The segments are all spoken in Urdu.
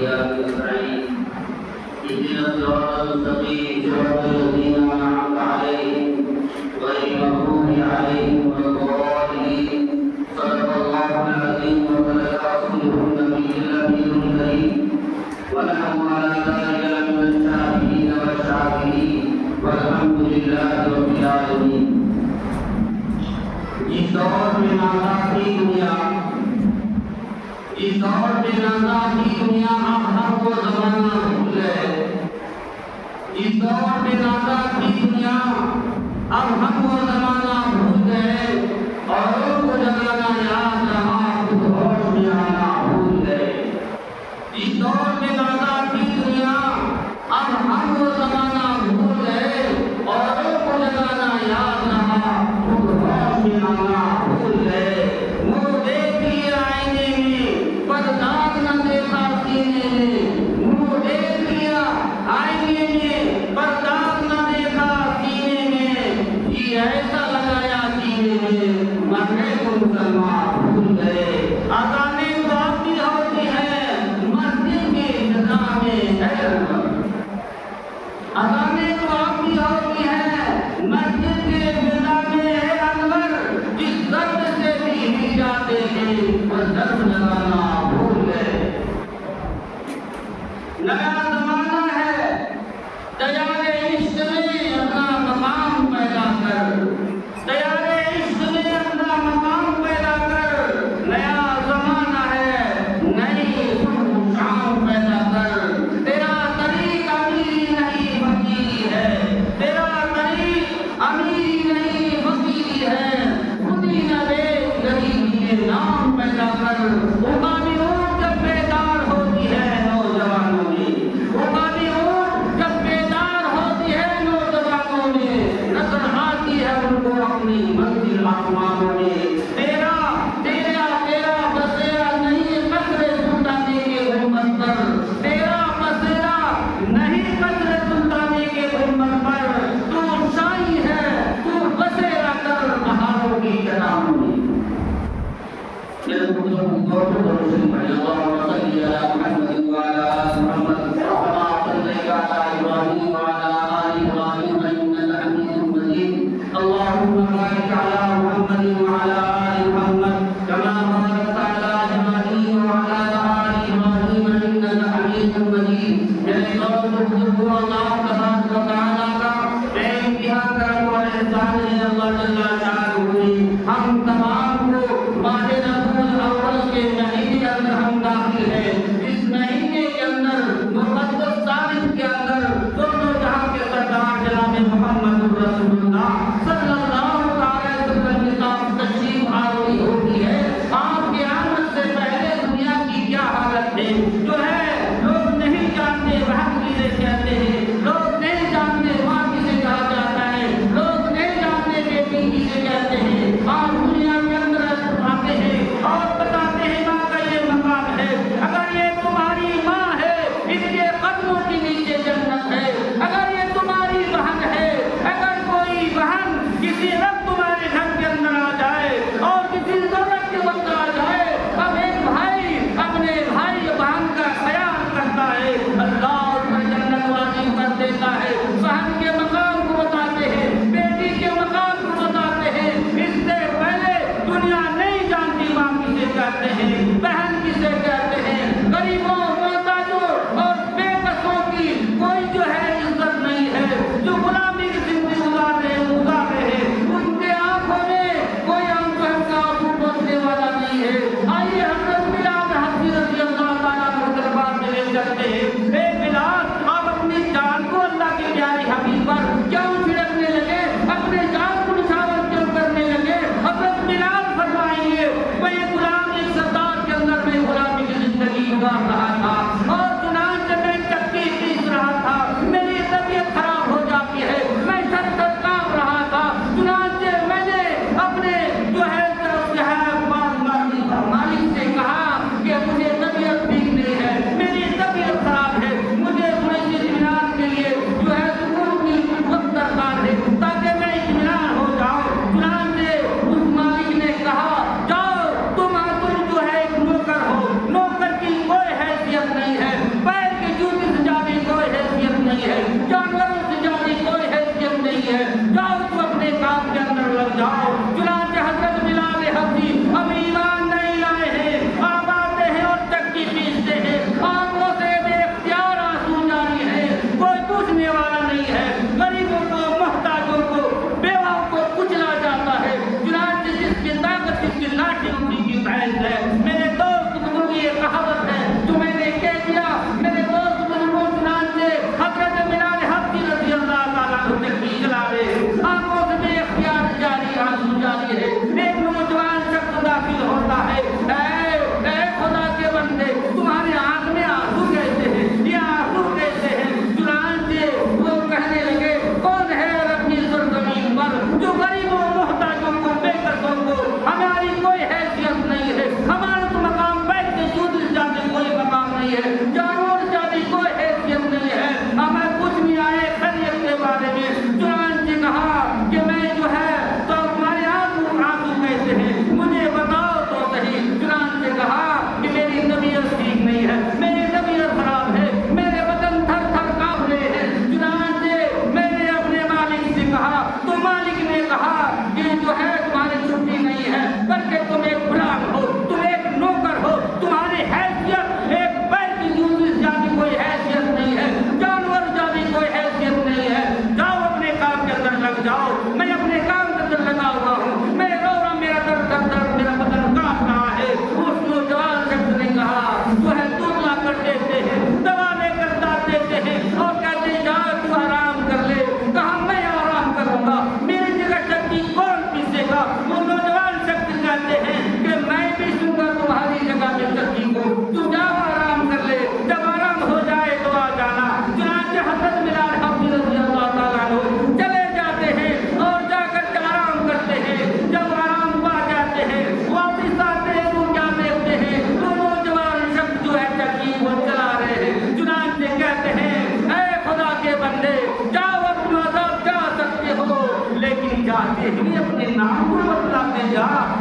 وإياك نستعين اهدنا الصراط المستقيم صراط الذين أنعمت عليهم غير المغضوب عليهم ولا الضالين صدق الله العظيم وبلغ رسوله النبي الكريم ونحن على ذلك من الشاهدين والشاكرين والحمد لله رب العالمين. اس دور میں نازا کی دنیا اب ہم کو زمانہ بھول گئے. اس دور میں نازا کی دنیا اب ہم کو زمانہ بھول گئے. اوروں کو جگانا یاد رہا خود ہوش میں آنا بھول گئے. اس دور میں نازا کی دنیا اب ہم کو زمانہ بھول گئے. اوروں کو جگانا یاد رہا خود ہوش میں آنا بھول گئے. منہ دیکھ لیے آئینے میں پر داغ نہ دیکھا سینے میں. منہ دیکھ لیا آئینے میں پر داغ نہ دیکھا سینے میں. یہ ایسا لگایا سینے میں مرنے کو مسلمان بھول گئے. اذانیں تو آتی ہوتی ہے مسجد کی جگہ میں ہے انور. اذانیں تو آتی ہوتی ہے مسجد کے جگہ میں ہے انور. جس درد سے بھی جاتے ہیں وہ درد لگانا بھول گئے. نیا زمانہ ہے تیار عشق میں اپنا مقام پیدا کر. تیار عشق میں اپنا مقام پیدا کر. نیا زمانہ ہے نئی شام پیدا کر. تیرا طریق امیری نہیں فقیری ہے. تیرا طریق امیری نہیں فقیری ہے. خودی نہ دے غریبی کے نام پیدا کر. قربانی اونٹ جب بیدار ہوتی ہے نوجوانوں میں. قربانی اونٹ جب بیدار ہوتی ہے نوجوانوں میں. نظر آتی ہے ان کو اپنی منزل آسمانوں میں. تیرا بسیرا نہیں قدر سلطانے کے گنبد پر. تیرا بسیرا نہیں قدر سلطانے کے گنبد پر. تو شاہی ہے تو بسیرا کر پہاڑوں کی چٹانوں میں. اللهم صل على محمد وعلى آل محمد كما صليت على إبراهيم وعلى آل إبراهيم إنك حميد مجيد. اللهم بارك على محمد وعلى آل محمد كما باركت على إبراهيم وعلى آل إبراهيم إنك حميد مجيد. میرے دوست بزرگوں اللہ تبارک و تعالیٰ کا بے انتہا کرم اور احسان ہے. اللہ جل شانہ ہم تمام کو ماہ ربیع الاول کے مہینے کے اندر ہم داخل ہیں. اس مہینے کے اندر مقدس تاریخ کے اندر دونوں جہاں کے سردار جناب محمد رسول اللہ صلی اللہ علیہ وسلم کی تشریف آوری ہوتی ہے. آپ کی آمد سے پہلے دنیا کی کیا حالت ہے جو ہے لوگ نہیں جانتے. وہاں کہتے ہیں لوگ نہیں جانتے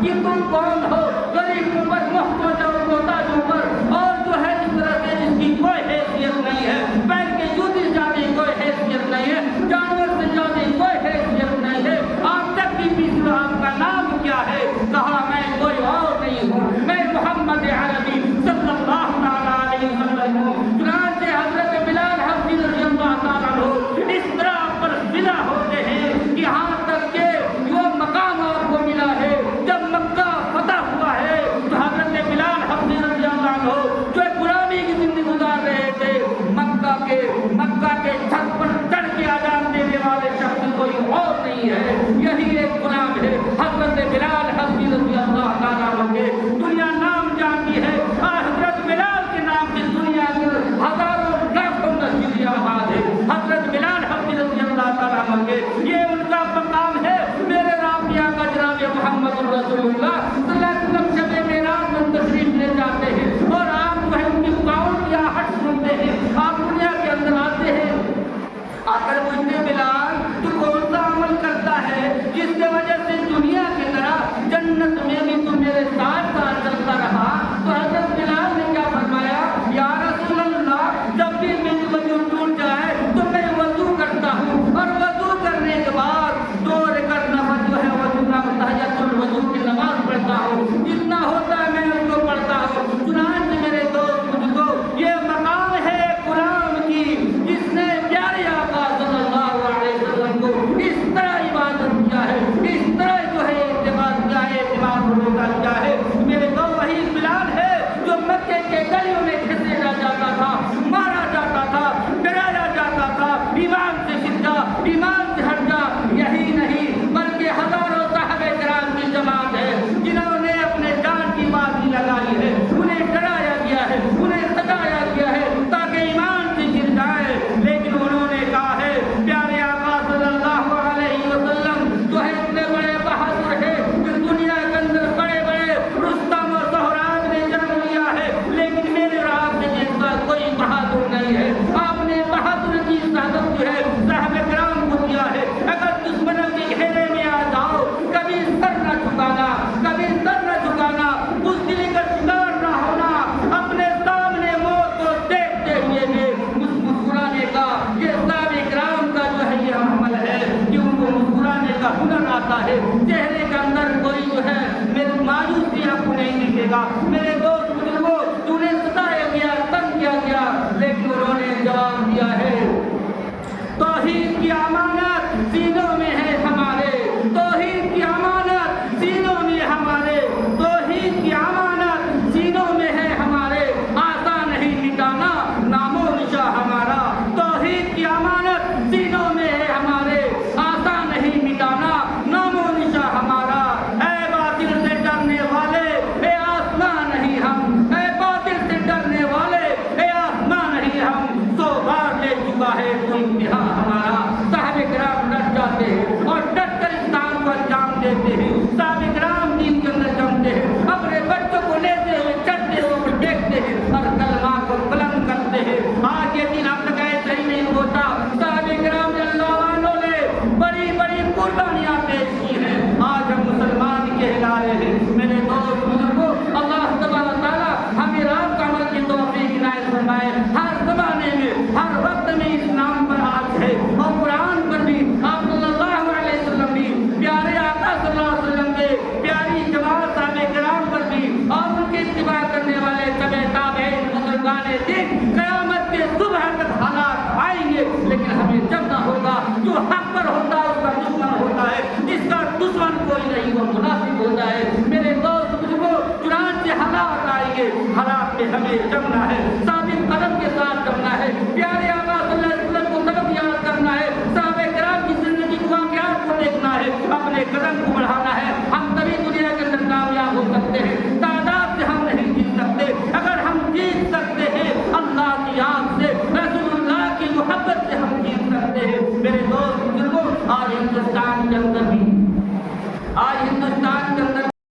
کہ تم کون ہو، غریبوں پر، محتاجوں کو، تاجوں پر، اور جو ہے اس طرح سے جس کی کوئی حیثیت نہیں ہے، پیر کے جوتے سے زیادہ کوئی حیثیت نہیں ہے، جانور سے زیادہ کوئی حیثیت نہیں ہے، آپ تک بھی پوچھو آپ کا نام کیا ہے، کہا میں کوئی اور نہیں ہوں، میں محمد عربی صلی اللہ تعالیٰ علیہ وسلم ہوں۔ چنانچہ حضرت بلال حبشی رضی اللہ تعالیٰ عنہ اس طرح پر فدا ہوتے ہیں کہ یہاں تک کہ وہ مقام آپ کو ملا ہے جب مکہ فتح ہوا ہے تو حضرت بلال حبشی رضی اللہ عنہ جو غلامی کی زندگی گزار رہے تھے، مکہ کے چھت پر چڑھ کے اذان دینے والے شخص کوئی اور نہیں ہے، یہی ایک غلام ہے حضرت بلال حبشی رضی اللہ تعالیٰ عنہ کے۔ دنیا نام جانتی ہے اور حضرت بلال کے نام سے دنیا کے ہزاروں لاکھوں مسجد آباد ہے، حضرت بلال حبشی رضی اللہ تعالیٰ عنہ کے، یہ ان کا مقام ہے۔ میرے رابطہ کا جناب محمد رسول اللہ صلی اللہ علیہ وسلم شب معراج میں تشریف لے جاتے ہیں اور آپ جو ہے ان کی پاؤں کی آہٹ سنتے ہیں، آپ دنیا کے اندر آتے ہیں، آ کر پوچھتے بلال تو کون سا عمل کرتا ہے جس کی وجہ سے دنیا کی طرح جنت میں بھی تو میرے ساتھ ساتھ چلتا رہا؟ تو حضرت بلال نے کیا فرمایا، یا رسول اللہ جب بھی میری وضو ٹوٹ جائے تو میں وضو کرتا ہوں اور وضو کرنے کے بعد 2 رکعت نفل جو ہے وضو تحیۃ الوضو کی نماز پڑھتا ہوں، جتنا ہوتا ہے میں اس کو پڑھتا ہوں۔ چنانچہ میرے دوست مجھ کو یہ مقام ہے غلام کی جس نے پیارے آقا صلی اللہ علیہ وسلم کو اس طرح عبادت کیا ہے، اس طرح جو ہے اعتماد کیا ہے، اعتماد روزہ کیا ہے۔ میرے دو وہی بلال ہے جو مکے کے گلیوں میں گھسیٹا جاتا تھا، مارا جاتا تھا، ڈرایا جاتا تھا، ایمان سے سٹ جا، ایمان سے ہٹ جا، یہی نہیں بلکہ ہزاروں صحابہ کرام کی جماعت ہے جنہوں نے اپنے جان کی بازی لگائی ہے، انہیں ڈرایا گیا ہے، انہیں ستایا گیا ہے تاکہ ایمان سے گر جائے، لیکن انہوں نے کہا ہے پیارے آقا صلی اللہ علیہ وسلم جو ہے اتنے بڑے بہادر ہے کہ دنیا کے اندر بڑے بڑے رستم و سہراب نے جنم لیا ہے، لیکن میرے اور آپ کے جیسا کوئی بہادر نہیں ہے۔ آپ نے بہادر کی شہادت جو ہے صحابہ کرام کو دیا ہے، اگر دشمنوں کے گھیرے میں آ جاؤ کبھی سر نہ جھکانا، کبھی سر نہ جھکانا، بزدلی کا شکار نہ ہونا، اپنے سامنے موت کو دیکھتے ہوئے بھی مسکرانے کا، یہ صحابہ کرام کا جو ہے یہ عمل ہے کہ ان کو مسکرانے کا ہنر آتا ہے، چہرے کے اندر کوئی جو ہے میری مایوسی آپ کو نہیں دکھے گا۔ میرے دوست بزرگوں انہیں ستایا گیا، تنگ کیا گیا، لیکن انہوں نے جواب دیا ہے توحید کی امانت سینوں میں ہے ہمارے، توحید کی امانت سینوں میں ہمارے، توحید کی امانت سینوں میں ہے ہمارے، آسان نہیں مٹانا نام و نشاں ہمارا، توحید کی امانت سینوں میں ہے ہمارے، آسان نہیں مٹانا نام و نشاں ہمارا۔ اے باطل سے ڈرنے والے اے آسمان نہیں ہم، اے باطل سے ڈرنے والے اے آسمان نہیں ہم، 100 بار لے چکا ہے تو امتحان ہمارا۔ صحابہ کرام ڈٹ جاتے ہیں اور ڈٹ کر اسلام کو انجام دیتے ہیں، صحابہ کرام دین کے اندر جمتے ہیں، اپنے بچوں کو لیتے ہوئے چڑھتے ہوئے اوپر دیکھتے ہیں اور کلمہ کو بلند کرتے ہیں۔ آج یہ دن اب تک ایسا ہی نہیں ہوتا، صحابہ کرام رضی اللہ عنہ نے بڑی بڑی قربانیاں پیش کی ہیں، آج ہم مسلمان کہلا رہے ہیں۔ میرے دوست بزرگوں اللہ تبارک و تعالیٰ ہمیں رات کا عمل کی توفیق عنایت فرمائے، ہر زمانے میں ہر وقت میں اسلام پر آج ہے اور قرآن پر بھی آپ صلی اللہ علیہ وسلم بھی، پیارے آقا صلی اللہ علیہ وسلم کے پیاری جماعت صحابہ کرام پر بھی اور ان کی اتباع کرنے والے تبع تابعین بزرگان دین قیامت کے صبح تک حالات آئیں گے، لیکن ہمیں جمنا ہوگا، جو حق پر ہوتا ہے اس کا دشمن ہوتا ہے، جس کا دشمن کوئی نہیں وہ منافق ہوتا ہے۔ میرے دوست بزرگوں چنانچہ حالات آئیں گے، حالات میں ہمیں جمنا ہے، ثابت قدم کے ساتھ جمنا ہے، پیارے آقا صلی اللہ علیہ وسلم کو سبق یاد کرنا ہے، صحابہ کرام کی زندگی کے واقعات کو دیکھنا ہے، اپنے قدم کو بڑھانا ہے۔ ہم تبھی دنیا کے اندر کامیاب ہو سکتے ہیں، تعداد سے ہم نہیں جیت سکتے، اگر ہم جیت سکتے ہیں اللہ کی یاد سے، رسول اللہ کی محبت سے ہم جیت سکتے ہیں۔ میرے دوست بزرگوں آج ہندوستان